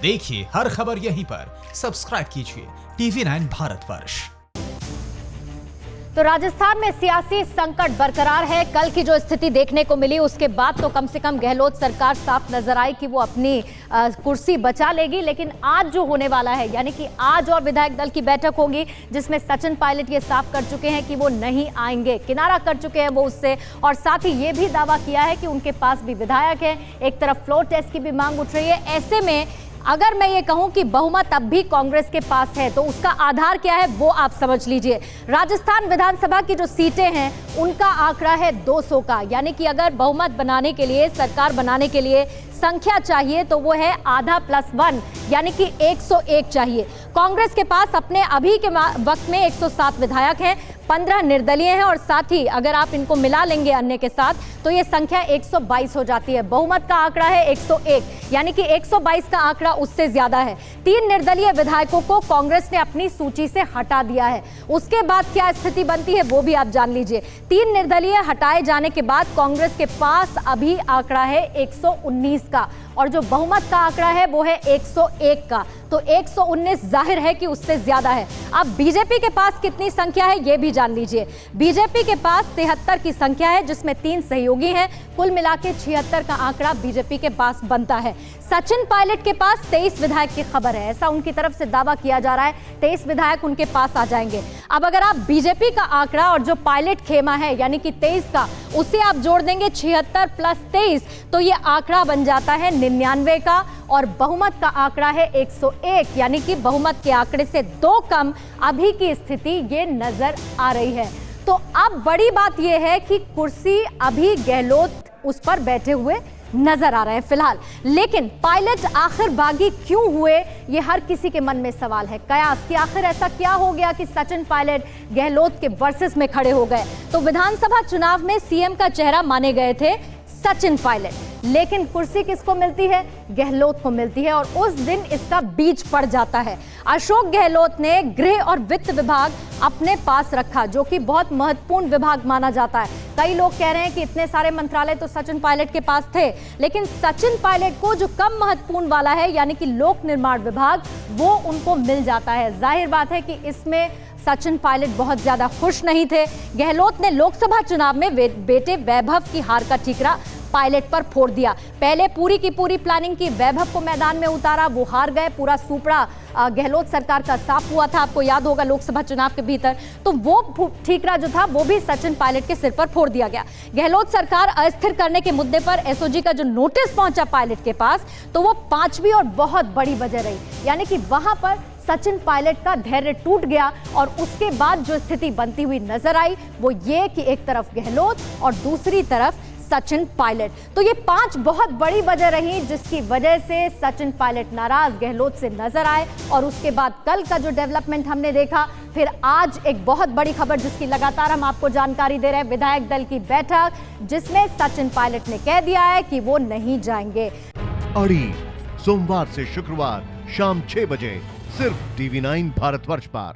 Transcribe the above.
देखिए हर खबर यहीं पर। सब्सक्राइब कीजिए TV9 भारतवर्ष। तो राजस्थान में सियासी संकट बरकरार है। कल की जो स्थिति देखने को मिली उसके बाद तो कम से कम गहलोत सरकार साफ नजर आई कि वो अपनी कुर्सी बचा लेगी, लेकिन आज जो होने वाला है, यानी कि आज और विधायक दल की बैठक होगी जिसमें सचिन पायलट ये साफ कर चुके हैं कि वो नहीं आएंगे, किनारा कर चुके हैं वो उससे, और साथ ही ये भी दावा किया है कि उनके पास भी विधायक है। एक तरफ फ्लोर टेस्ट की भी मांग उठ रही है। ऐसे में अगर मैं ये कहूं कि बहुमत अब भी कांग्रेस के पास है तो उसका आधार क्या है वो आप समझ लीजिए। राजस्थान विधानसभा की जो सीटें हैं उनका आंकड़ा है 200 का, यानी कि अगर बहुमत बनाने के लिए, सरकार बनाने के लिए संख्या चाहिए तो वो है आधा +1, यानी कि 101 चाहिए। कांग्रेस के पास अपने अभी के वक्त में 107 विधायक हैं, 15 निर्दलीय हैं, और साथ ही अगर आप इनको मिला लेंगे अन्य के साथ तो ये संख्या 122 हो जाती है। बहुमत का आंकड़ा है 101, यानी कि 122 का आंकड़ा उससे ज्यादा है। 3 निर्दलीय विधायकों को कांग्रेस ने अपनी सूची से हटा दिया है। उसके बाद क्या स्थिति बनती है वो भी आप जान लीजिए। 3 निर्दलीय हटाए जाने के बाद कांग्रेस के पास अभी आंकड़ा है 119 का, और जो बहुमत का आंकड़ा है वो है 101 का। तो 119 जाहिर है कि उससे ज्यादा है। अब बीजेपी के पास कितनी संख्या है ये भी जान लीजिए। बीजेपी के पास 73 की संख्या है, जिसमें 3 सहयोगी हैं। कुल मिला के 76 का आंकड़ा बीजेपी के पास बनता है। सचिन पायलट के पास 23 विधायक की खबर है, ऐसा उनकी तरफ से दावा किया जा रहा है। 23 विधायक उनके पास आ जाएंगे। अब अगर आप बीजेपी का आंकड़ा और जो पायलट खेमा है यानी कि 23 का, उसे आप जोड़ देंगे 76 + 23, तो ये आंकड़ा बन जाता है 99 का, और बहुमत का आंकड़ा है 101, यानी कि बहुमत के आंकड़े से 2 कम अभी की स्थिति ये नजर आ रही है। तो अब बड़ी बात यह है कि कुर्सी अभी गहलोत उस पर बैठे हुए नजर आ रहे हैं फिलहाल, लेकिन पायलट आखिर बागी क्यों हुए ये हर किसी के मन में सवाल है। कयास कि आखिर ऐसा क्या हो गया कि सचिन पायलट गहलोत के वर्सेस में खड़े हो गए। तो विधानसभा चुनाव में सीएम का चेहरा माने गए थे सचिन पायलट, लेकिन कुर्सी किसको मिलती है? गहलोत को मिलती है, और उस दिन इसका बीज पड़ जाता है। अशोक गहलोत ने गृह और वित्त विभाग अपने पास रखा, जो कि बहुत महत्वपूर्ण विभाग माना जाता है। कई लोग कह रहे हैं कि इतने सारे मंत्रालय तो सचिन पायलट के पास थे, लेकिन सचिन पायलट को जो कम महत्वपूर्ण वाला है यानी कि लोक निर्माण विभाग, वो उनको मिल जाता है। जाहिर बात है कि इसमें सचिन पायलट बहुत ज्यादा खुश नहीं थे। गहलोत ने लोकसभा चुनाव में बेटे वैभव की हार का ठीकरा पायलट पर फोड़ दिया। पहले पूरी की पूरी प्लानिंग की, वैभव को मैदान में उतारा, वो हार गए। पूरा सुपड़ा गहलोत सरकार का साफ हुआ था, आपको याद होगा लोकसभा चुनाव के भीतर। तो वो ठीकरा जो था वो भी सचिन पायलट के सिर पर फोड़ दिया गया। गहलोत सरकार अस्थिर करने के मुद्दे पर एसओजी का जो नोटिस पहुंचा पायलट के पास, तो वो 5वीं और बहुत बड़ी वजह रही, यानी कि वहां पर सचिन पायलट का धैर्य टूट गया, और उसके बाद जो स्थिति बनती हुई नजर आई वो ये कि एक तरफ गहलोत और दूसरी तरफ सचिन पायलट। तो ये 5 बहुत बड़ी वजह रही जिसकी वजह से सचिन पायलट नाराज गहलोत से नजर आए, और उसके बाद कल का जो डेवलपमेंट हमने देखा, फिर आज एक बहुत बड़ी खबर जिसकी लगातार हम आपको जानकारी दे रहे हैं, विधायक दल की बैठक जिसमें सचिन पायलट ने कह दिया है कि वो नहीं जाएंगे। अड़ी सोमवार से शुक्रवार शाम 6 बजे सिर्फ TV9 भारतवर्ष पर।